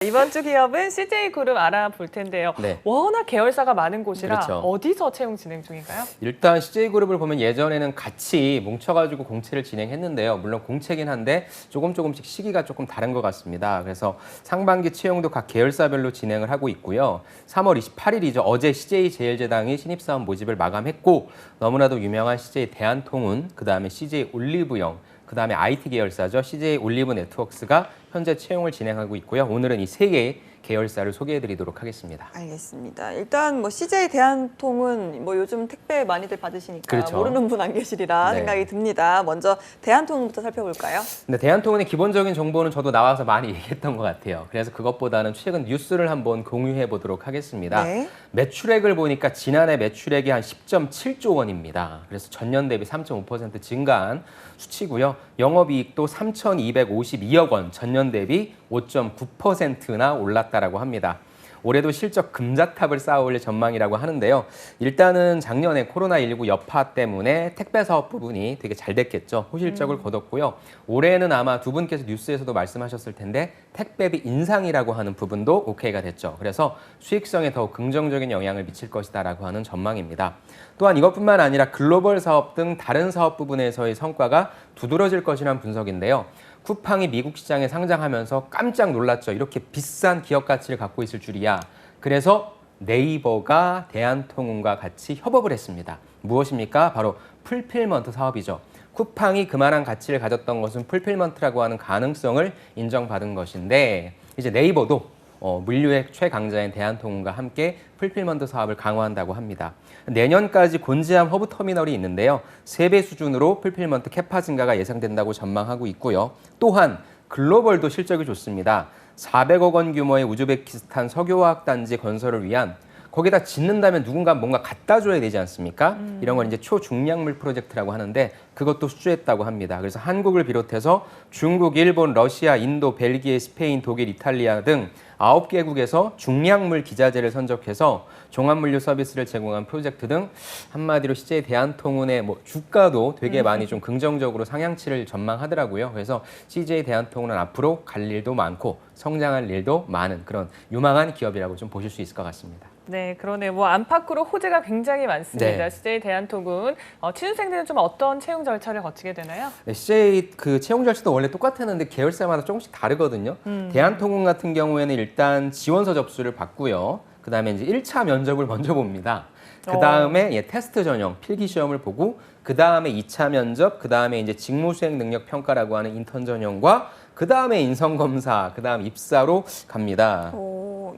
이번 주 기업은 CJ그룹 알아볼 텐데요. 네. 워낙 계열사가 많은 곳이라 그렇죠. 어디서 채용 진행 중인가요? 일단 CJ그룹을 보면 예전에는 같이 뭉쳐가지고 공채를 진행했는데요. 물론 공채긴 한데 조금씩 시기가 조금 다른 것 같습니다. 그래서 상반기 채용도 각 계열사별로 진행을 하고 있고요. 3월 28일이죠. 어제 CJ제일제당이 신입사원 모집을 마감했고 너무나도 유명한 CJ 대한통운, 그다음에 CJ 올리브영, 그다음에 IT 계열사죠. CJ 올리브 네트워크스가 현재 채용을 진행하고 있고요. 오늘은 이 세 개의 계열사를 소개해드리도록 하겠습니다. 알겠습니다. 일단 뭐 CJ 대한통운 뭐 요즘 택배 많이들 받으시니까 그렇죠. 모르는 분 안 계시리라 네. 생각이 듭니다. 먼저 대한통운부터 살펴볼까요? 근데 대한통운의 기본적인 정보는 저도 나와서 많이 얘기했던 것 같아요. 그래서 그것보다는 최근 뉴스를 한번 공유해 보도록 하겠습니다. 네. 매출액을 보니까 지난해 매출액이 한 10.7조 원입니다. 그래서 전년 대비 3.5% 증가한 수치고요. 영업이익도 3,252억 원, 전년 대비 5.9%나 올랐다라고 합니다. 올해도 실적 금자탑을 쌓아올릴 전망이라고 하는데요. 일단은 작년에 코로나19 여파 때문에 택배 사업 부분이 되게 잘 됐겠죠. 호실적을 거뒀고요. 올해는 아마 두 분께서 뉴스에서도 말씀하셨을 텐데 택배비 인상이라고 하는 부분도 오케이가 됐죠. 그래서 수익성에 더욱 긍정적인 영향을 미칠 것이다라고 하는 전망입니다. 또한 이것뿐만 아니라 글로벌 사업 등 다른 사업 부분에서의 성과가 두드러질 것이라는 분석인데요. 쿠팡이 미국 시장에 상장하면서 깜짝 놀랐죠. 이렇게 비싼 기업 가치를 갖고 있을 줄이야. 그래서 네이버가 대한통운과 같이 협업을 했습니다. 무엇입니까? 바로 풀필먼트 사업이죠. 쿠팡이 그만한 가치를 가졌던 것은 풀필먼트라고 하는 가능성을 인정받은 것인데 이제 네이버도 물류의 최강자인 대한통운과 함께 풀필먼트 사업을 강화한다고 합니다. 내년까지 곤지암 허브 터미널이 있는데요. 3배 수준으로 풀필먼트 캐파 증가가 예상된다고 전망하고 있고요. 또한 글로벌도 실적이 좋습니다. 400억 원 규모의 우즈베키스탄 석유화학 단지 건설을 위한 거기다 짓는다면 누군가 뭔가 갖다 줘야 되지 않습니까? 이런 건 이제 초중량물 프로젝트라고 하는데 그것도 수주했다고 합니다. 그래서 한국을 비롯해서 중국, 일본, 러시아, 인도, 벨기에, 스페인, 독일, 이탈리아 등 9개국에서 중량물 기자재를 선적해서 종합물류 서비스를 제공한 프로젝트 등 한마디로 CJ 대한통운의 주가도 되게 많이 좀 긍정적으로 상향치를 전망하더라고요. 그래서 CJ 대한통운은 앞으로 갈 일도 많고 성장할 일도 많은 그런 유망한 기업이라고 좀 보실 수 있을 것 같습니다. 네, 그러네요. 안팎으로 호재가 굉장히 많습니다. 네. CJ 대한통운. 취준생들은 좀 어떤 채용 절차를 거치게 되나요? 네, CJ 그 채용 절차도 원래 똑같았는데 계열사마다 조금씩 다르거든요. 대한통운 같은 경우에는 일단 지원서 접수를 받고요. 그다음에 이제 1차 면접을 먼저 봅니다. 그다음에 테스트 전형 필기 시험을 보고 그다음에 2차 면접, 그다음에 이제 직무 수행 능력 평가라고 하는 인턴 전형과 그다음에 인성 검사, 그다음 입사로 갑니다.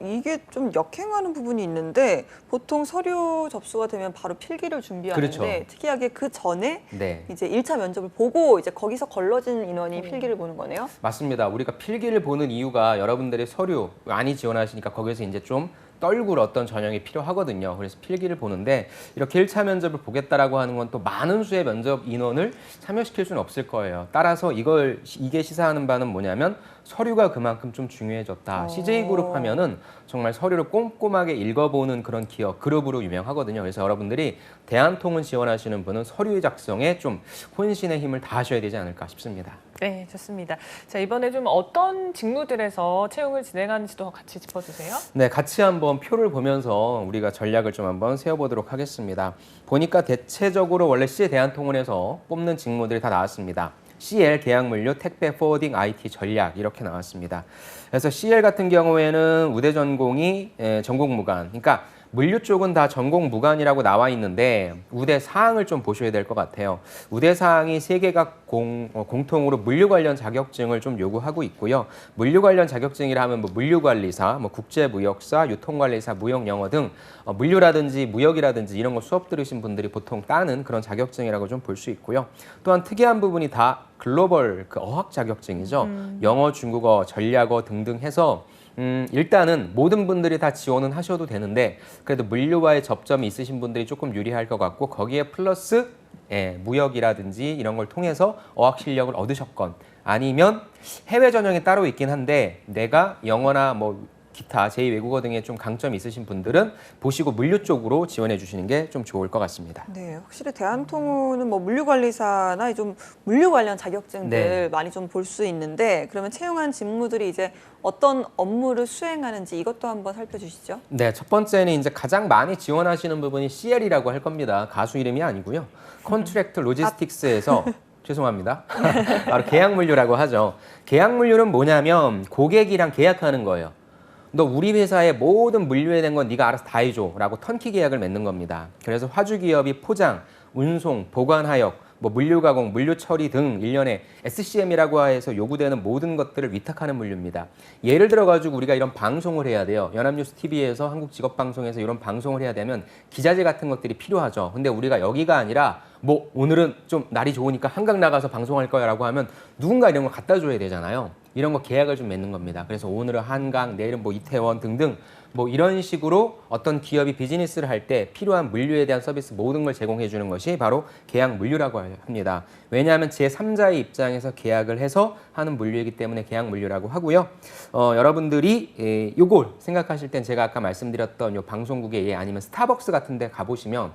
이게 좀 역행하는 부분이 있는데 보통 서류 접수가 되면 바로 필기를 준비하는데 그렇죠. 특이하게 그 전에 네. 이제 1차 면접을 보고 이제 거기서 걸러진 인원이 필기를 보는 거네요. 맞습니다. 우리가 필기를 보는 이유가 여러분들이 서류 많이 지원하시니까 거기서 이제 좀 떨굴 어떤 전형이 필요하거든요. 그래서 필기를 보는데 이렇게 1차 면접을 보겠다라고 하는 건 또 많은 수의 면접 인원을 참여시킬 수는 없을 거예요. 따라서 이게 시사하는 바는 뭐냐면 서류가 그만큼 좀 중요해졌다. CJ그룹 하면은 정말 서류를 꼼꼼하게 읽어보는 그런 기업, 그룹으로 유명하거든요. 그래서 여러분들이 대한통운 지원하시는 분은 서류 작성에 좀 혼신의 힘을 다하셔야 되지 않을까 싶습니다. 네, 좋습니다. 자, 이번에 좀 어떤 직무들에서 채용을 진행하는지도 같이 짚어주세요. 네, 같이 한번 표를 보면서 우리가 전략을 좀 한번 세워보도록 하겠습니다. 보니까 대체적으로 원래 CJ 대한통운에서 뽑는 직무들이 다 나왔습니다. CL 계약물류, 택배, 포워딩, IT 전략 이렇게 나왔습니다. 그래서 CL 같은 경우에는 우대 전공이 전공 무관, 그러니까 물류 쪽은 다 전공 무관이라고 나와 있는데 우대 사항을 좀 보셔야 될 것 같아요. 우대 사항이 3개가 공통으로 물류 관련 자격증을 좀 요구하고 있고요. 물류 관련 자격증이라 하면 물류관리사, 국제무역사, 유통관리사, 무역영어 등 물류라든지 무역이라든지 이런 거 수업 들으신 분들이 보통 따는 그런 자격증이라고 좀 볼 수 있고요. 또한 특이한 부분이 다 글로벌 어학 자격증이죠. 영어, 중국어, 전략어 등등 해서 일단은 모든 분들이 다 지원은 하셔도 되는데 그래도 물류와의 접점이 있으신 분들이 조금 유리할 것 같고 거기에 플러스 무역이라든지 이런 걸 통해서 어학 실력을 얻으셨건 아니면 해외 전형이 따로 있긴 한데 내가 영어나 기타 제2외국어 등의 좀 강점이 있으신 분들은 보시고 물류 쪽으로 지원해 주시는 게 좀 좋을 것 같습니다. 네, 확실히 대한통운은 뭐 물류관리사나 좀 물류 관련 자격증들 네. 많이 좀 볼 수 있는데 그러면 채용한 직무들이 이제 어떤 업무를 수행하는지 이것도 한번 살펴주시죠. 네, 첫 번째는 이제 가장 많이 지원하시는 부분이 CL이라고 할 겁니다. 가수 이름이 아니고요. 컨트랙트 로지스틱스에서 죄송합니다. 바로 계약 물류라고 하죠. 계약 물류는 뭐냐면 고객이랑 계약하는 거예요. 너 우리 회사의 모든 물류에 대한 건 네가 알아서 다 해줘라고 턴키 계약을 맺는 겁니다. 그래서 화주기업이 포장, 운송, 보관하역, 뭐 물류 가공, 물류 처리 등 일련의 SCM이라고 해서 요구되는 모든 것들을 위탁하는 물류입니다. 예를 들어 가지고 우리가 이런 방송을 해야 돼요. 연합뉴스 TV에서 한국직업방송에서 이런 방송을 해야 되면 기자재 같은 것들이 필요하죠. 근데 우리가 여기가 아니라 뭐 오늘은 좀 날이 좋으니까 한강 나가서 방송할 거야라고 하면 누군가 이런 거 갖다 줘야 되잖아요. 이런 거 계약을 좀 맺는 겁니다. 그래서 오늘은 한강, 내일은 뭐 이태원 등등 뭐 이런 식으로 어떤 기업이 비즈니스를 할 때 필요한 물류에 대한 서비스 모든 걸 제공해 주는 것이 바로 계약 물류라고 합니다. 왜냐하면 제3자의 입장에서 계약을 해서 하는 물류이기 때문에 계약 물류라고 하고요. 여러분들이 요걸 생각하실 땐 제가 아까 말씀드렸던 요 방송국에 아니면 스타벅스 같은 데 가보시면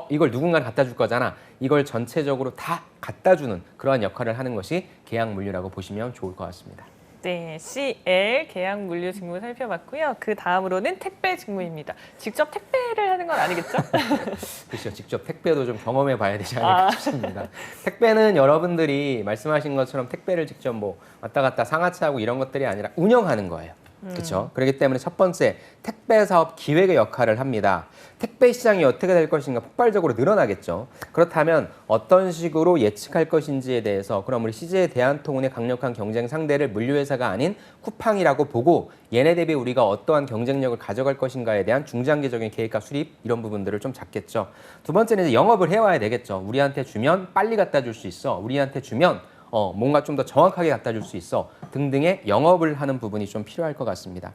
이걸 누군가 갖다 줄 거잖아. 이걸 전체적으로 다 갖다 주는 그러한 역할을 하는 것이 계약 물류라고 보시면 좋을 것 같습니다. 네, CL 계약 물류 직무 살펴봤고요. 그 다음으로는 택배 직무입니다. 직접 택배를 하는 건 아니겠죠? 그렇죠. 직접 택배도 좀 경험해 봐야 되지 않을까 싶습니다. 택배는 여러분들이 말씀하신 것처럼 택배를 직접 뭐 왔다 갔다 상하차하고 이런 것들이 아니라 운영하는 거예요. 그렇죠. 그렇기 때문에 첫 번째 택배 사업 기획의 역할을 합니다. 택배 시장이 어떻게 될 것인가 폭발적으로 늘어나겠죠. 그렇다면 어떤 식으로 예측할 것인지에 대해서 그럼 우리 CJ 대한통운의 강력한 경쟁 상대를 물류회사가 아닌 쿠팡이라고 보고 얘네 대비 우리가 어떠한 경쟁력을 가져갈 것인가에 대한 중장기적인 계획과 수립 이런 부분들을 좀 잡겠죠. 두 번째는 이제 영업을 해와야 되겠죠. 우리한테 주면 빨리 갖다 줄 수 있어. 우리한테 주면 뭔가 좀 더 정확하게 갖다 줄 수 있어 등등의 영업을 하는 부분이 좀 필요할 것 같습니다.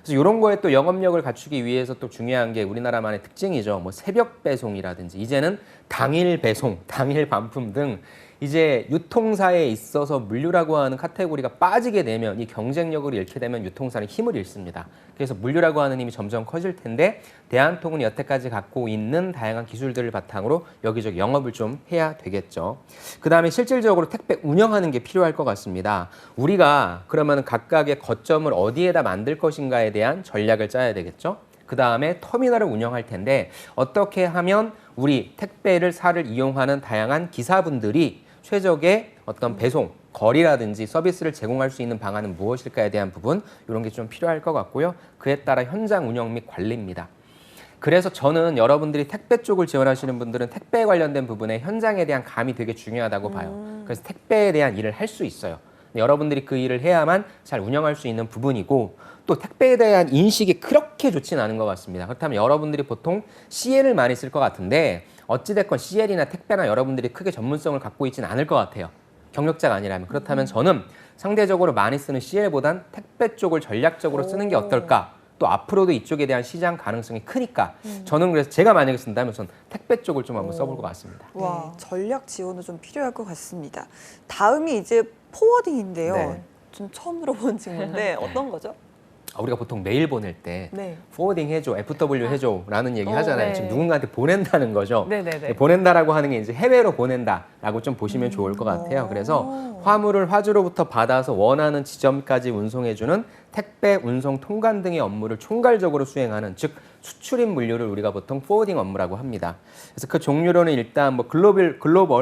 그래서 이런 거에 또 영업력을 갖추기 위해서 또 중요한 게 우리나라만의 특징이죠. 뭐 새벽 배송이라든지 이제는 당일 배송, 당일 반품 등 이제 유통사에 있어서 물류라고 하는 카테고리가 빠지게 되면 이 경쟁력을 잃게 되면 유통사는 힘을 잃습니다. 그래서 물류라고 하는 힘이 점점 커질 텐데 대한통운이 여태까지 갖고 있는 다양한 기술들을 바탕으로 여기저기 영업을 좀 해야 되겠죠. 그다음에 실질적으로 택배 운영하는 게 필요할 것 같습니다. 우리가 그러면 각각의 거점을 어디에다 만들 것인가에 대한 전략을 짜야 되겠죠. 그 다음에 터미널을 운영할 텐데 어떻게 하면 우리 택배를 사를 이용하는 다양한 기사분들이 최적의 어떤 배송, 거리라든지 서비스를 제공할 수 있는 방안은 무엇일까에 대한 부분 이런 게 좀 필요할 것 같고요. 그에 따라 현장 운영 및 관리입니다. 그래서 저는 여러분들이 택배 쪽을 지원하시는 분들은 택배에 관련된 부분에 현장에 대한 감이 되게 중요하다고 봐요. 그래서 택배에 대한 일을 할 수 있어요. 여러분들이 그 일을 해야만 잘 운영할 수 있는 부분이고 또 택배에 대한 인식이 그렇게 좋지는 않은 것 같습니다. 그렇다면 여러분들이 보통 CL을 많이 쓸 것 같은데 어찌됐건 CL이나 택배나 여러분들이 크게 전문성을 갖고 있지는 않을 것 같아요. 경력자가 아니라면. 그렇다면 저는 상대적으로 많이 쓰는 CL보단 택배 쪽을 전략적으로 쓰는 게 어떨까? 또 앞으로도 이쪽에 대한 시장 가능성이 크니까 저는 그래서 제가 만약에 쓴다면 저는 택배 쪽을 좀 한번 써볼 것 같습니다. 와, 전략 지원도 좀 필요할 것 같습니다. 다음이 이제 포워딩인데요. 네. 좀 처음 들어본 직무인데 어떤 거죠? 우리가 보통 메일 보낼 때 네. 포워딩 해줘, FW 해줘라는 얘기 하잖아요. 네. 지금 누군가한테 보낸다는 거죠. 네네네. 보낸다라고 하는 게 이제 해외로 보낸다라고 좀 보시면 좋을 것 같아요. 그래서 화물을 화주로부터 받아서 원하는 지점까지 운송해주는 택배, 운송, 통관 등의 업무를 총괄적으로 수행하는 즉 수출입 물류를 우리가 보통 포워딩 업무라고 합니다. 그래서 그 종류로는 일단 뭐 글로벌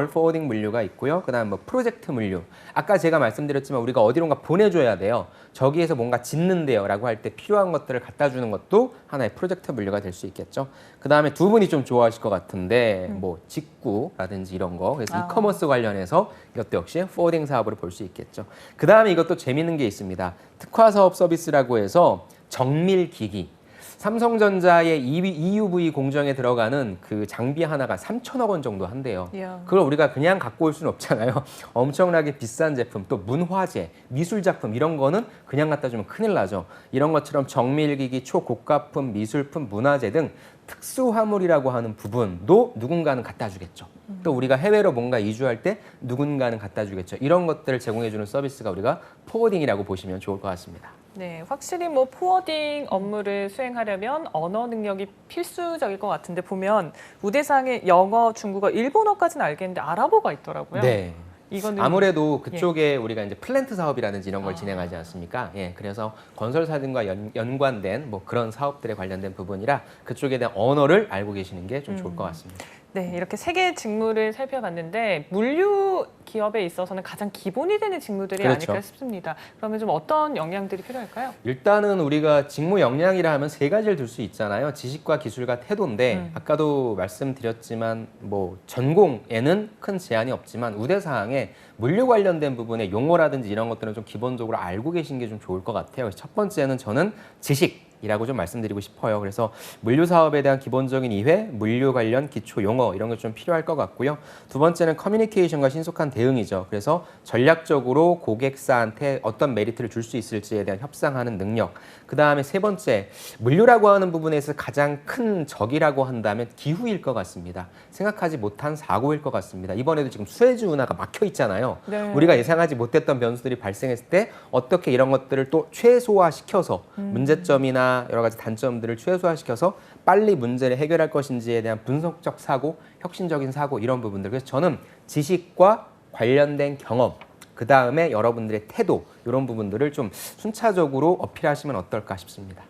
포워딩 물류가 있고요. 그다음 뭐 프로젝트 물류. 아까 제가 말씀드렸지만 우리가 어디론가 보내줘야 돼요. 저기에서 뭔가 짓는데요라고 할 때 필요한 것들을 갖다 주는 것도 하나의 프로젝트 물류가 될 수 있겠죠. 그다음에 두 분이 좀 좋아하실 것 같은데 뭐 직구라든지 이런 거. 그래서 이커머스 관련해서 이것도 역시 포워딩 사업으로 볼 수 있겠죠. 그다음에 이것도 재밌는 게 있습니다. 특화 사업 서비스라고 해서 정밀기기. 삼성전자의 EUV 공정에 들어가는 그 장비 하나가 3천억 원 정도 한대요. 이야. 그걸 우리가 그냥 갖고 올 수는 없잖아요. 엄청나게 비싼 제품, 또 문화재, 미술작품 이런 거는 그냥 갖다 주면 큰일 나죠. 이런 것처럼 정밀기기, 초고가품, 미술품, 문화재 등 특수화물이라고 하는 부분도 누군가는 갖다 주겠죠. 또 우리가 해외로 뭔가 이주할 때 누군가는 갖다 주겠죠. 이런 것들을 제공해 주는 서비스가 우리가 포워딩이라고 보시면 좋을 것 같습니다. 네, 확실히 뭐 포워딩 업무를 수행하려면 언어 능력이 필수적일 것 같은데 보면 우대상에 영어, 중국어, 일본어까지는 알겠는데 아랍어가 있더라고요. 네. 이거는 아무래도 그쪽에 우리가 이제 플랜트 사업이라든지 이런 걸 아. 진행하지 않습니까? 예, 그래서 건설사들과 연관된 뭐 그런 사업들에 관련된 부분이라 그쪽에 대한 언어를 알고 계시는 게 좀 좋을 것 같습니다. 네, 이렇게 세 개의 직무를 살펴봤는데 물류 기업에 있어서는 가장 기본이 되는 직무들이 그렇죠. 아닐까 싶습니다. 그러면 좀 어떤 역량들이 필요할까요? 일단은 우리가 직무 역량이라 하면 세 가지를 둘 수 있잖아요. 지식과 기술과 태도인데 아까도 말씀드렸지만 뭐 전공에는 큰 제한이 없지만 우대사항에 물류 관련된 부분의 용어라든지 이런 것들은 좀 기본적으로 알고 계신 게 좀 좋을 것 같아요. 그래서 첫 번째는 저는 지식이라고 좀 말씀드리고 싶어요. 그래서 물류 사업에 대한 기본적인 이해, 물류 관련 기초 용어 이런 게 좀 필요할 것 같고요. 두 번째는 커뮤니케이션과 신속한 대응이죠. 그래서 전략적으로 고객사한테 어떤 메리트를 줄 수 있을지에 대한 협상하는 능력. 그 다음에 세 번째, 물류라고 하는 부분에서 가장 큰 적이라고 한다면 기후일 것 같습니다. 생각하지 못한 사고일 것 같습니다. 이번에도 지금 수에즈 운하가 막혀 있잖아요. 네. 우리가 예상하지 못했던 변수들이 발생했을 때 어떻게 이런 것들을 또 최소화시켜서 문제점이나 여러 가지 단점들을 최소화시켜서 빨리 문제를 해결할 것인지에 대한 분석적 사고, 혁신적인 사고 이런 부분들. 그래서 저는 지식과 관련된 경험, 그 다음에 여러분들의 태도 이런 부분들을 좀 순차적으로 어필하시면 어떨까 싶습니다.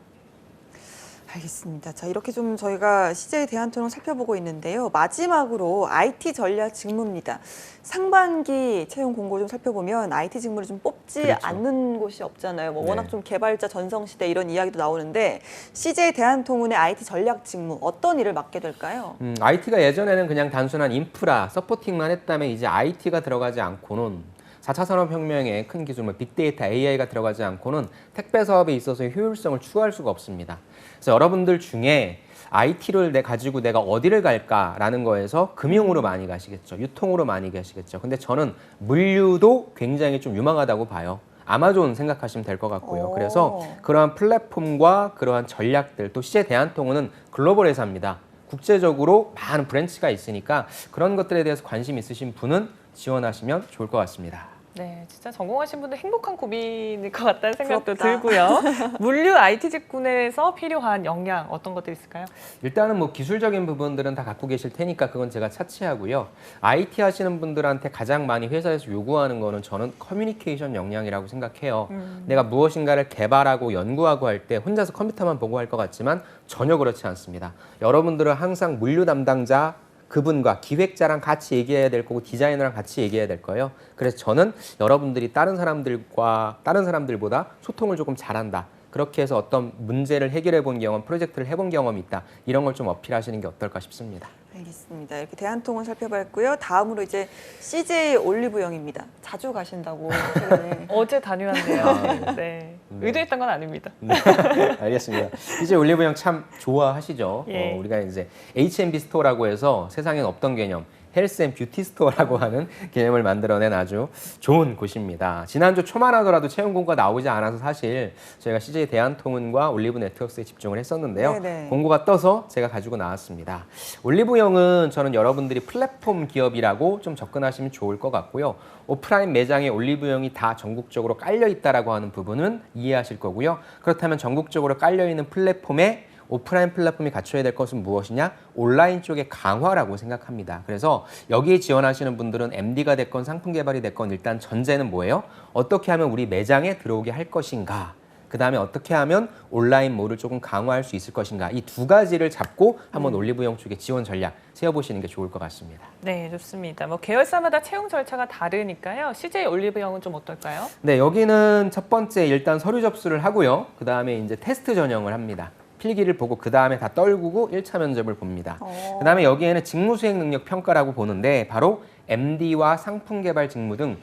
알겠습니다. 자, 이렇게 좀 저희가 CJ 대한통운 살펴보고 있는데요. 마지막으로 IT 전략 직무입니다. 상반기 채용 공고 좀 살펴보면 IT 직무를 좀 뽑지 그렇죠. 않는 곳이 없잖아요. 뭐 네. 워낙 좀 개발자 전성시대 이런 이야기도 나오는데 CJ 대한통운의 IT 전략 직무 어떤 일을 맡게 될까요? IT가 예전에는 그냥 단순한 인프라, 서포팅만 했다면 이제 IT가 들어가지 않고는 4차 산업혁명의 큰 기술, 뭐 빅데이터, AI가 들어가지 않고는 택배 사업에 있어서의 효율성을 추구할 수가 없습니다. 그래서 여러분들 중에 IT를 가지고 내가 어디를 갈까라는 거에서 금융으로 많이 가시겠죠. 유통으로 많이 가시겠죠. 근데 저는 물류도 굉장히 좀 유망하다고 봐요. 아마존 생각하시면 될 것 같고요. 그래서 그러한 플랫폼과 그러한 전략들, 또 CJ 대한통운은 글로벌 회사입니다. 국제적으로 많은 브랜치가 있으니까 그런 것들에 대해서 관심 있으신 분은 지원하시면 좋을 것 같습니다. 네, 진짜 전공하신 분들 행복한 고민일 것 같다는 생각도 부럽다. 들고요. 물류 IT 직군에서 필요한 역량 어떤 것들이 있을까요? 일단은 뭐 기술적인 부분들은 다 갖고 계실 테니까 그건 제가 차치하고요. IT 하시는 분들한테 가장 많이 회사에서 요구하는 거는 저는 커뮤니케이션 역량이라고 생각해요. 내가 무엇인가를 개발하고 연구하고 할 때 혼자서 컴퓨터만 보고 할 것 같지만 전혀 그렇지 않습니다. 여러분들은 항상 물류 담당자 그분과 기획자랑 같이 얘기해야 될 거고 디자이너랑 같이 얘기해야 될 거예요. 그래서 저는 여러분들이 다른 사람들보다 소통을 조금 잘한다. 그렇게 해서 어떤 문제를 해결해 본 경험, 프로젝트를 해본 경험이 있다. 이런 걸 좀 어필하시는 게 어떨까 싶습니다. 알겠습니다. 이렇게 대한통운 살펴봤고요. 다음으로 이제 CJ 올리브영입니다. 자주 가신다고 최근에. 어제 다녀왔네요. 아, 네. 의도했던 건 아닙니다. 네, 알겠습니다. 이제 올리브영 참 좋아하시죠? 예. 우리가 이제 H&B 스토어라고 해서 세상엔 없던 개념, 헬스 앤 뷰티 스토어라고 하는 개념을 만들어낸 아주 좋은 곳입니다. 지난주 초만 하더라도 채용 공고가 나오지 않아서 사실 저희가 CJ 대한통운과 올리브 네트워크스에 집중을 했었는데요. 네네. 공고가 떠서 제가 가지고 나왔습니다. 올리브영은 저는 여러분들이 플랫폼 기업이라고 좀 접근하시면 좋을 것 같고요. 오프라인 매장에 올리브영이 다 전국적으로 깔려 있다라고 하는 부분은 이해하실 거고요. 그렇다면 전국적으로 깔려 있는 플랫폼에 오프라인 플랫폼이 갖춰야 될 것은 무엇이냐? 온라인 쪽의 강화라고 생각합니다. 그래서 여기에 지원하시는 분들은 MD가 됐건 상품 개발이 됐건 일단 전제는 뭐예요? 어떻게 하면 우리 매장에 들어오게 할 것인가? 그 다음에 어떻게 하면 온라인몰을 조금 강화할 수 있을 것인가? 이 두 가지를 잡고 한번 올리브영 쪽의 지원 전략 세워보시는 게 좋을 것 같습니다. 네, 좋습니다. 뭐 계열사마다 채용 절차가 다르니까요. CJ 올리브영은 좀 어떨까요? 네, 여기는 첫 번째 일단 서류 접수를 하고요. 그 다음에 이제 테스트 전형을 합니다. 필기를 보고 그 다음에 다 떨구고 1차 면접을 봅니다. 그 다음에 여기에는 직무 수행 능력 평가라고 보는데 바로 MD와 상품 개발 직무 등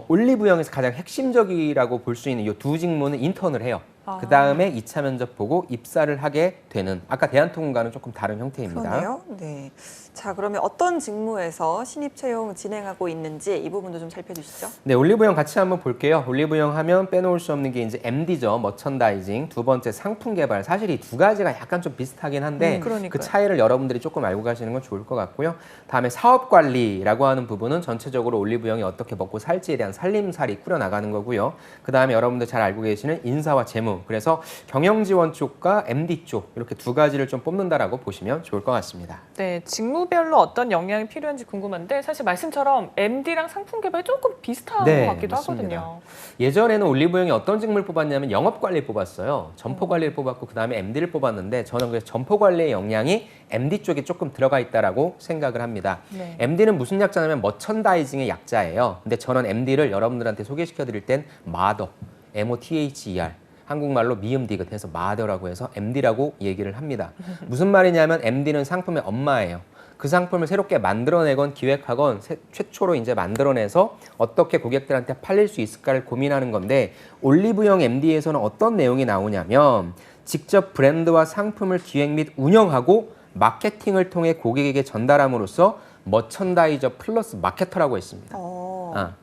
올리브영에서 가장 핵심적이라고 볼 수 있는 이 두 직무는 인턴을 해요. 그 다음에 2차 면접 보고 입사를 하게 되는 아까 대한통운과는 조금 다른 형태입니다. 그러네요. 네. 자, 그러면 어떤 직무에서 신입 채용 진행하고 있는지 이 부분도 좀 살펴주시죠. 네, 올리브영 같이 한번 볼게요. 올리브영 하면 빼놓을 수 없는 게 이제 MD죠. 머천다이징. 두 번째 상품 개발. 사실 이 두 가지가 약간 좀 비슷하긴 한데 그러니까요. 그 차이를 여러분들이 조금 알고 가시는 건 좋을 것 같고요. 다음에 사업 관리라고 하는 부분은 전체적으로 올리브영이 어떻게 먹고 살지에 대한 살림살이 꾸려나가는 거고요. 그 다음에 여러분들 잘 알고 계시는 인사와 재무. 그래서 경영지원 쪽과 MD 쪽 이렇게 두 가지를 좀 뽑는다라고 보시면 좋을 것 같습니다. 네, 직무별로 어떤 역량이 필요한지 궁금한데 사실 말씀처럼 MD랑 상품 개발이 조금 비슷한 네, 것 같기도 맞습니다. 하거든요. 예전에는 올리브영이 어떤 직무를 뽑았냐면 영업관리를 뽑았어요. 점포관리를 뽑았고 그다음에 MD를 뽑았는데 저는 그래서 점포관리의 역량이 MD 쪽에 조금 들어가 있다라고 생각을 합니다. 네. MD는 무슨 약자냐면 머천다이징의 약자예요. 근데 저는 MD를 여러분들한테 소개시켜 드릴 땐 마더, MOTHER 한국말로 미음 디귿해서 마더라고 해서 MD라고 얘기를 합니다. 무슨 말이냐면 MD는 상품의 엄마예요. 그 상품을 새롭게 만들어내건 기획하건 최초로 이제 만들어내서 어떻게 고객들한테 팔릴 수 있을까를 고민하는 건데 올리브영 MD에서는 어떤 내용이 나오냐면 직접 브랜드와 상품을 기획 및 운영하고 마케팅을 통해 고객에게 전달함으로써 머천다이저 플러스 마케터라고 했습니다.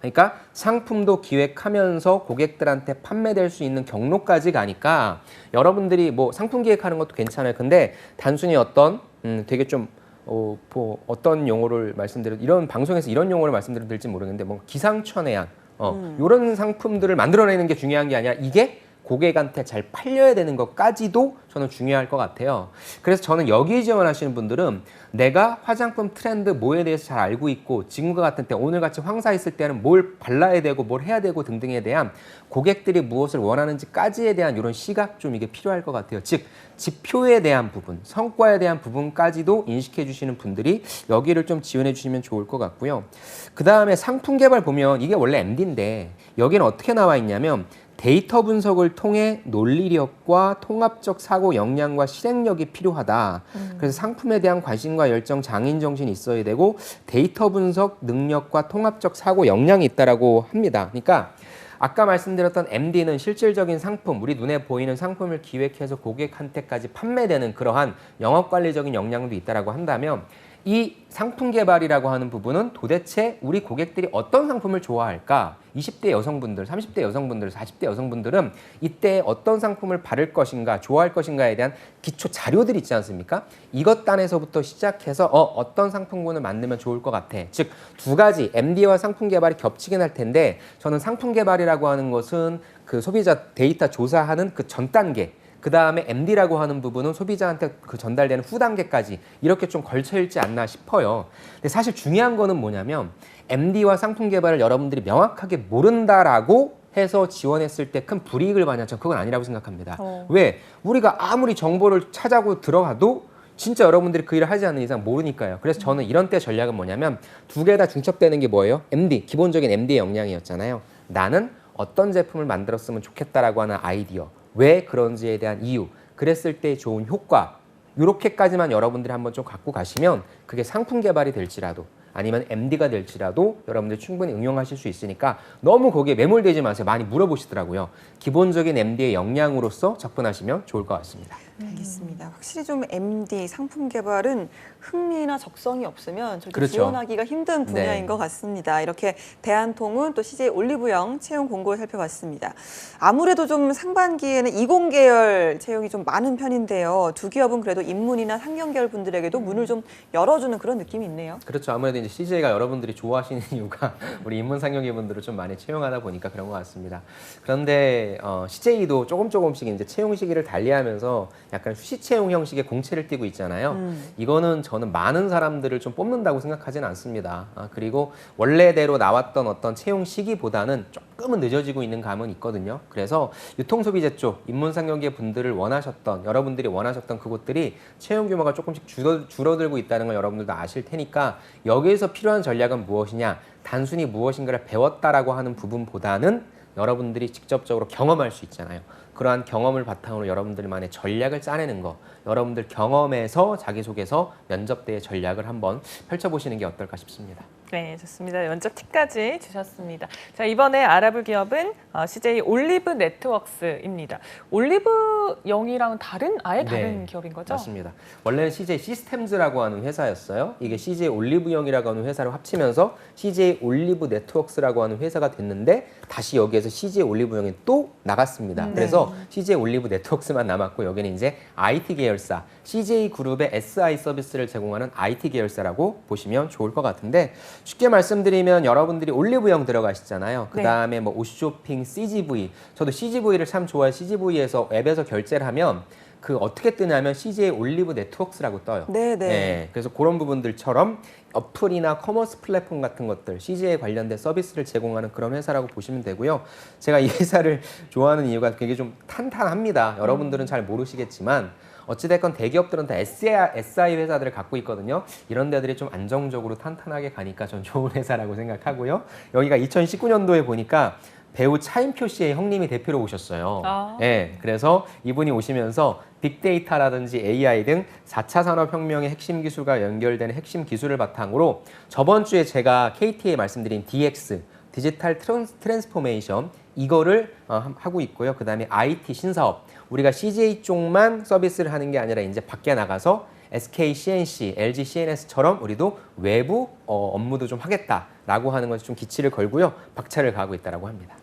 그러니까 상품도 기획하면서 고객들한테 판매될 수 있는 경로까지 가니까 여러분들이 뭐 상품 기획하는 것도 괜찮아요. 근데 단순히 어떤 되게 좀 어떤 용어를 말씀드려도 이런 방송에서 이런 용어를 말씀드려도 될지 모르겠는데 뭐 기상천외한 이런 상품들을 만들어내는 게 중요한 게 아니라 이게 고객한테 잘 팔려야 되는 것까지도 저는 중요할 것 같아요. 그래서 저는 여기에 지원하시는 분들은 내가 화장품 트렌드 뭐에 대해서 잘 알고 있고 지금과 같은 때 오늘같이 황사 있을 때는 뭘 발라야 되고 뭘 해야 되고 등등에 대한 고객들이 무엇을 원하는지까지에 대한 이런 시각 좀 이게 필요할 것 같아요. 즉 지표에 대한 부분, 성과에 대한 부분까지도 인식해 주시는 분들이 여기를 좀 지원해 주시면 좋을 것 같고요. 그 다음에 상품 개발 보면 이게 원래 MD인데 여기는 어떻게 나와 있냐면 데이터 분석을 통해 논리력과 통합적 사고 역량과 실행력이 필요하다. 그래서 상품에 대한 관심과 열정, 장인 정신이 있어야 되고 데이터 분석 능력과 통합적 사고 역량이 있다라고 합니다. 그러니까 아까 말씀드렸던 MD는 실질적인 상품, 우리 눈에 보이는 상품을 기획해서 고객한테까지 판매되는 그러한 영업관리적인 역량도 있다라고 한다면 이 상품 개발이라고 하는 부분은 도대체 우리 고객들이 어떤 상품을 좋아할까? 20대 여성분들, 30대 여성분들, 40대 여성분들은 이때 어떤 상품을 바를 것인가, 좋아할 것인가에 대한 기초 자료들이 있지 않습니까? 이것 단에서부터 시작해서 어떤 상품군을 만들면 좋을 것 같아. 즉, 두 가지 MD와 상품 개발이 겹치긴 할 텐데 저는 상품 개발이라고 하는 것은 그 소비자 데이터 조사하는 그 전 단계 그 다음에 MD라고 하는 부분은 소비자한테 그 전달되는 후 단계까지 이렇게 좀 걸쳐 있지 않나 싶어요. 근데 사실 중요한 거는 뭐냐면 MD와 상품 개발을 여러분들이 명확하게 모른다라고 해서 지원했을 때 큰 불이익을 받냐? 저는 그건 아니라고 생각합니다. 왜? 우리가 아무리 정보를 찾아고 들어가도 진짜 여러분들이 그 일을 하지 않는 이상 모르니까요. 그래서 저는 이런 때 전략은 뭐냐면 두 개 다 중첩되는 게 뭐예요? MD, 기본적인 MD의 역량이었잖아요. 나는 어떤 제품을 만들었으면 좋겠다라고 하는 아이디어. 왜 그런지에 대한 이유, 그랬을 때 좋은 효과 이렇게까지만 여러분들이 한번 좀 갖고 가시면 그게 상품 개발이 될지라도 아니면 MD가 될지라도 여러분들 충분히 응용하실 수 있으니까 너무 거기에 매몰되지 마세요. 많이 물어보시더라고요. 기본적인 MD의 역량으로서 접근하시면 좋을 것 같습니다. 알겠습니다. 확실히 좀 MD 상품 개발은 흥미나 적성이 없으면 절대 그렇죠. 지원하기가 힘든 분야인 네. 것 같습니다. 이렇게 대한통운 또 CJ 올리브영 채용 공고를 살펴봤습니다. 아무래도 좀 상반기에는 이공계열 채용이 좀 많은 편인데요. 두 기업은 그래도 인문이나 상경계열 분들에게도 문을 좀 열어주는 그런 느낌이 있네요. 그렇죠. 아무래도 이제 CJ가 여러분들이 좋아하시는 이유가 우리 인문상경계 분들을 좀 많이 채용하다 보니까 그런 것 같습니다. 그런데 CJ도 조금씩 이제 채용 시기를 달리하면서 약간 수시 채용 형식의 공채를 띄고 있잖아요. 이거는 저는 많은 사람들을 좀 뽑는다고 생각하지는 않습니다. 그리고 원래대로 나왔던 어떤 채용 시기보다는 조금은 늦어지고 있는 감은 있거든요. 그래서 유통소비재 쪽 인문상경계 분들을 원하셨던 여러분들이 원하셨던 그곳들이 채용 규모가 조금씩 줄어들고 있다는 걸 여러분들도 아실 테니까 여기에서 필요한 전략은 무엇이냐? 단순히 무엇인가를 배웠다라고 하는 부분보다는 여러분들이 직접적으로 경험할 수 있잖아요. 그러한 경험을 바탕으로 여러분들만의 전략을 짜내는 거, 여러분들 경험에서 자기소개서 면접대의 전략을 한번 펼쳐보시는 게 어떨까 싶습니다. 네, 좋습니다. 면접 팁까지 주셨습니다. 자, 이번에 알아볼 기업은 CJ 올리브 네트워크스입니다. 올리브영이랑은 아예 다른 네, 기업인 거죠? 맞습니다. 원래는 CJ 시스템즈라고 하는 회사였어요. 이게 CJ 올리브영이라고 하는 회사를 합치면서 CJ 올리브 네트워크스라고 하는 회사가 됐는데 다시 여기에서 CJ 올리브영이 또 나갔습니다. 네. 그래서 CJ 올리브 네트워크스만 남았고 여기는 이제 IT 계열사, CJ 그룹의 SI 서비스를 제공하는 IT 계열사라고 보시면 좋을 것 같은데 쉽게 말씀드리면 여러분들이 올리브영 들어가시잖아요. 그 다음에 뭐 옷쇼핑, CGV. 저도 CGV를 참 좋아해요. CGV에서 앱에서 결제를 하면 그 어떻게 뜨냐면 CJ 올리브 네트워크스라고 떠요. 네, 네. 네, 그래서 그런 부분들처럼 어플이나 커머스 플랫폼 같은 것들, CJ에 관련된 서비스를 제공하는 그런 회사라고 보시면 되고요. 제가 이 회사를 좋아하는 이유가 되게 좀 탄탄합니다. 여러분들은 잘 모르시겠지만 어찌됐건 대기업들은 다 SI 회사들을 갖고 있거든요. 이런 데들이 좀 안정적으로 탄탄하게 가니까 전 좋은 회사라고 생각하고요. 여기가 2019년도에 보니까 배우 차인표 씨의 형님이 대표로 오셨어요. 네, 그래서 이분이 오시면서 빅데이터라든지 AI 등 4차 산업혁명의 핵심 기술과 연결되는 핵심 기술을 바탕으로 저번 주에 제가 KT에 말씀드린 DX, 디지털 트랜스포메이션 이거를 하고 있고요. 그 다음에 IT 신사업, 우리가 CJ 쪽만 서비스를 하는 게 아니라 이제 밖에 나가서 SK CNC, LG CNS처럼 우리도 외부 업무도 좀 하겠다라고 하는 것에 좀 기치를 걸고요. 박차를 가하고 있다라고 합니다.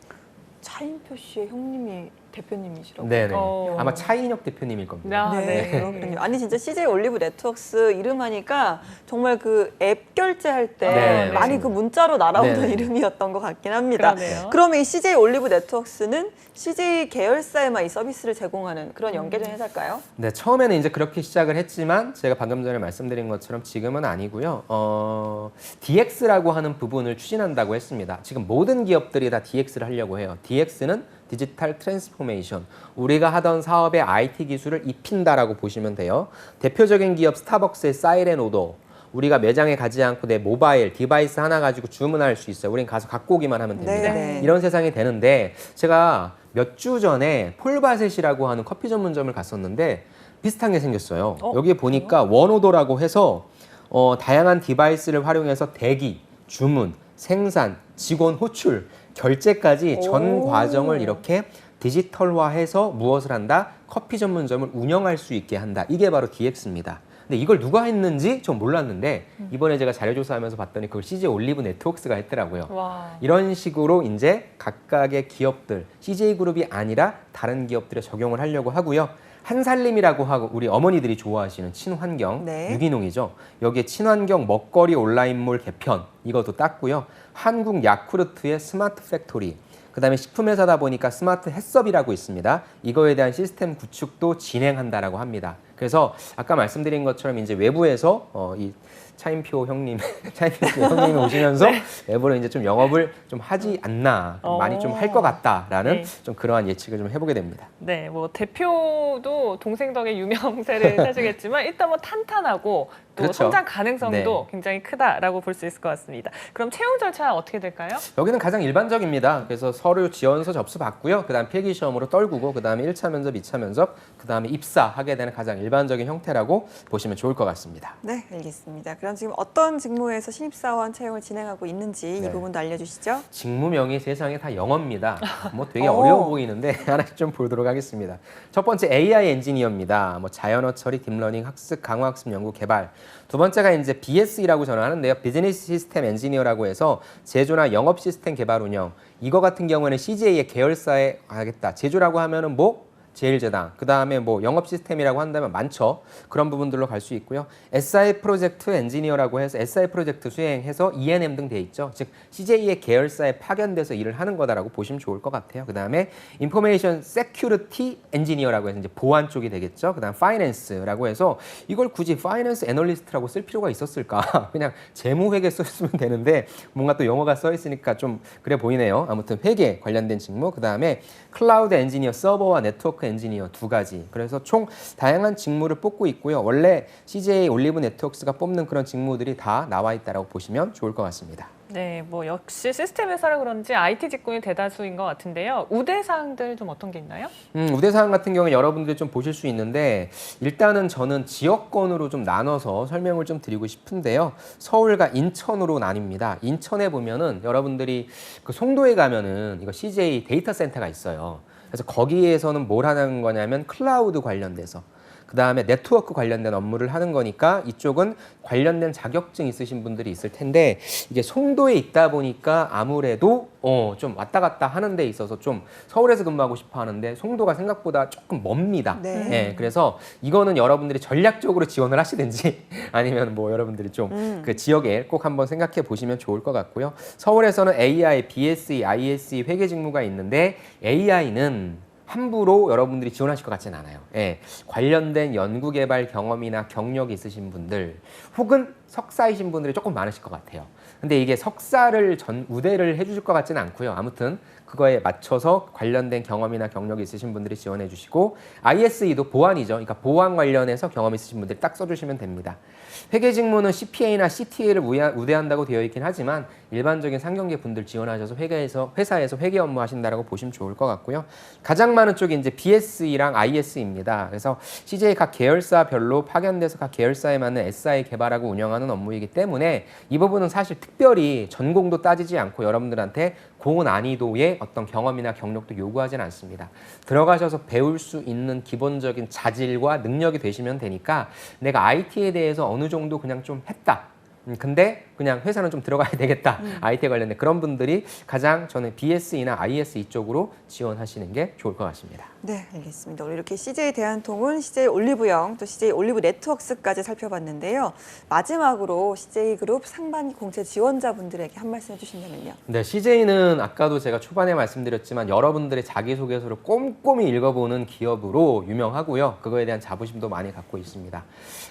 차인표 씨의 형님이 대표님이시라고. 네네. 아마 차인혁 대표님일 겁니다. 네, 그렇군요. 아니 진짜 CJ 올리브 네트워크스 이름 하니까 정말 그 앱 결제할 때 네, 많이 맞습니다. 그 문자로 날아오던 네. 이름이었던 것 같긴 합니다. 그러네요. 그러면 이 CJ 올리브 네트워크스는 CJ 계열사에만 이 서비스를 제공하는 그런 연계된 회사일까요? 네, 처음에는 이제 그렇게 시작을 했지만 제가 방금 전에 말씀드린 것처럼 지금은 아니고요. DX라고 하는 부분을 추진한다고 했습니다. 지금 모든 기업들이 다 DX를 하려고 해요. DX는 디지털 트랜스포메이션. 우리가 하던 사업에 IT 기술을 입힌다라고 보시면 돼요. 대표적인 기업 스타벅스의 사이렌 오더. 우리가 매장에 가지 않고 내 모바일 디바이스 하나 가지고 주문할 수 있어요. 우린 가서 갖고 오기만 하면 됩니다. 네. 이런 세상이 되는데 제가 몇 주 전에 폴바셋이라고 하는 커피 전문점을 갔었는데 비슷한 게 생겼어요. 여기에 보니까 원오더라고 해서 다양한 디바이스를 활용해서 대기, 주문, 생산, 직원 호출, 결제까지 전 과정을 이렇게 디지털화해서 무엇을 한다? 커피 전문점을 운영할 수 있게 한다. 이게 바로 DX입니다. 근데 이걸 누가 했는지 좀 몰랐는데 이번에 제가 자료조사하면서 봤더니 그걸 CJ 올리브 네트워크스가 했더라고요. 와. 이런 식으로 이제 각각의 기업들, CJ 그룹이 아니라 다른 기업들에 적용을 하려고 하고요. 한살림이라고 하고 우리 어머니들이 좋아하시는 친환경 네. 유기농이죠. 여기에 친환경 먹거리 온라인몰 개편 이것도 땄고요. 한국 야쿠르트의 스마트 팩토리, 그다음에 식품회사다 보니까 스마트 햇섭이라고 있습니다. 이거에 대한 시스템 구축도 진행한다라고 합니다. 그래서 아까 말씀드린 것처럼 이제 외부에서 이 차인표 형님, 차인표 형님이 오시면서 외부로 이제 좀 영업을 좀 하지 않나, 많이 좀 할 것 같다라는 좀 그러한 예측을 좀 해보게 됩니다. 네, 뭐 대표도 동생 덕에 유명세를 타시겠지만 일단 뭐 탄탄하고 또 그렇죠. 성장 가능성도 굉장히 크다라고 볼 수 있을 것 같습니다. 그럼 채용 절차 어떻게 될까요? 여기는 가장 일반적입니다. 그래서 서류 지원서 접수 받고요. 그다음 필기 시험으로 떨구고 그다음에 1차 면접, 2차 면접, 그다음에 입사하게 되는 가장 일반적인 형태라고 보시면 좋을 것 같습니다. 네, 알겠습니다. 그럼 지금 어떤 직무에서 신입사원 채용을 진행하고 있는지 이 부분도 알려주시죠. 직무명이 세상에 다 영어입니다. 뭐 되게 어려워 보이는데 하나씩 좀 보도록 하겠습니다. 첫 번째 AI 엔지니어입니다. 뭐 자연어 처리, 딥러닝, 학습, 강화학습, 연구, 개발. 두 번째가 이제 BS라고 저는 하는데요. 비즈니스 시스템 엔지니어라고 해서 제조나 영업 시스템 개발 운영. 이거 같은 경우에는 CJ의 계열사에 하겠다. 제조라고 하면은 뭐 제일제당, 그 다음에 뭐 영업 시스템이라고 한다면 많죠. 그런 부분들로 갈 수 있고요. SI 프로젝트 엔지니어라고 해서 SI 프로젝트 수행해서 E&M 등 돼 있죠. 즉 CJ의 계열사에 파견돼서 일을 하는 거다라고 보시면 좋을 것 같아요. 그 다음에 인포메이션 세큐리티 엔지니어라고 해서 이제 보안 쪽이 되겠죠. 그 다음 파이낸스라고 해서 이걸 굳이 파이낸스 애널리스트라고 쓸 필요가 있었을까? 그냥 재무회계 썼으면 되는데 뭔가 또 영어가 써 있으니까 좀 그래 보이네요. 아무튼 회계 관련된 직무, 그 다음에 클라우드 엔지니어, 서버와 네트워크 엔지니어 두 가지. 그래서 총 다양한 직무를 뽑고 있고요. 원래 CJ 올리브 네트워크스가 뽑는 그런 직무들이 다 나와 있다라고 보시면 좋을 것 같습니다. 네, 뭐 역시 시스템 회사라 그런지 IT 직군이 대다수인 것 같은데요. 우대사항들 좀 어떤 게 있나요? 우대사항 같은 경우에 여러분들이 좀 보실 수 있는데 일단은 저는 지역권으로 좀 나눠서 설명을 좀 드리고 싶은데요. 서울과 인천으로 나뉩니다. 인천에 보면은 여러분들이 그 송도에 가면은 이거 CJ 데이터 센터가 있어요. 그래서 거기에서는 뭘 하는 거냐면 클라우드 관련돼서 그 다음에 네트워크 관련된 업무를 하는 거니까 이쪽은 관련된 자격증 있으신 분들이 있을 텐데 이게 송도에 있다 보니까 아무래도 좀 왔다 갔다 하는 데 있어서 좀 서울에서 근무하고 싶어 하는데 송도가 생각보다 조금 멉니다. 네. 예, 그래서 이거는 여러분들이 전략적으로 지원을 하시든지 아니면 뭐 여러분들이 좀 그 지역에 꼭 한번 생각해 보시면 좋을 것 같고요. 서울에서는 AI, BSE, ISE 회계 직무가 있는데 AI는 함부로 여러분들이 지원하실 것 같지는 않아요. 예, 관련된 연구개발 경험이나 경력이 있으신 분들 혹은 석사이신 분들이 조금 많으실 것 같아요. 근데 이게 석사를 우대를 해주실 것 같지는 않고요. 아무튼 그거에 맞춰서 관련된 경험이나 경력이 있으신 분들이 지원해 주시고 ISE도 보안이죠. 그러니까 보안 관련해서 경험 있으신 분들이 딱 써주시면 됩니다. 회계 직무는 CPA나 CTA를 우대한다고 되어 있긴 하지만 일반적인 상경계 분들 지원하셔서 회사에서 회계 업무 하신다라고 보시면 좋을 것 같고요. 가장 많은 쪽이 이제 BSE랑 IS입니다. 그래서 CJ 각 계열사별로 파견돼서 각 계열사에 맞는 SI 개발하고 운영하는 업무이기 때문에 이 부분은 사실 특별히 전공도 따지지 않고 여러분들한테 고난이도의 어떤 경험이나 경력도 요구하지는 않습니다. 들어가셔서 배울 수 있는 기본적인 자질과 능력이 되시면 되니까 내가 IT에 대해서 어느 정도 그냥 좀 했다. 근데 그냥 회사는 좀 들어가야 되겠다. IT에 관련된 그런 분들이 가장 저는 BSE나 IS 이쪽으로 지원하시는 게 좋을 것 같습니다. 네, 알겠습니다. 오늘 이렇게 CJ 대한통운, CJ 올리브영, 또 CJ 올리브 네트워크스까지 살펴봤는데요. 마지막으로 CJ 그룹 상반기 공채 지원자분들에게 한 말씀 해주신다면요. 네, CJ는 아까도 제가 초반에 말씀드렸지만 여러분들의 자기소개서를 꼼꼼히 읽어보는 기업으로 유명하고요. 그거에 대한 자부심도 많이 갖고 있습니다.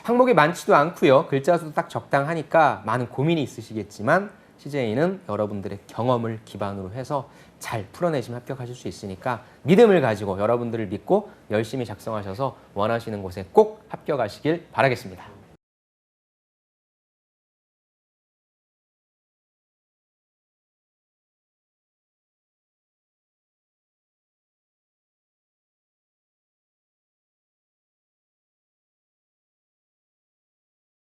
항목이 많지도 않고요. 글자 수도 딱 적당하니까 많은 고민이 있으시겠지만 CJ는 여러분들의 경험을 기반으로 해서 잘 풀어내시면 합격하실 수 있으니까 믿음을 가지고 여러분들을 믿고 열심히 작성하셔서 원하시는 곳에 꼭 합격하시길 바라겠습니다.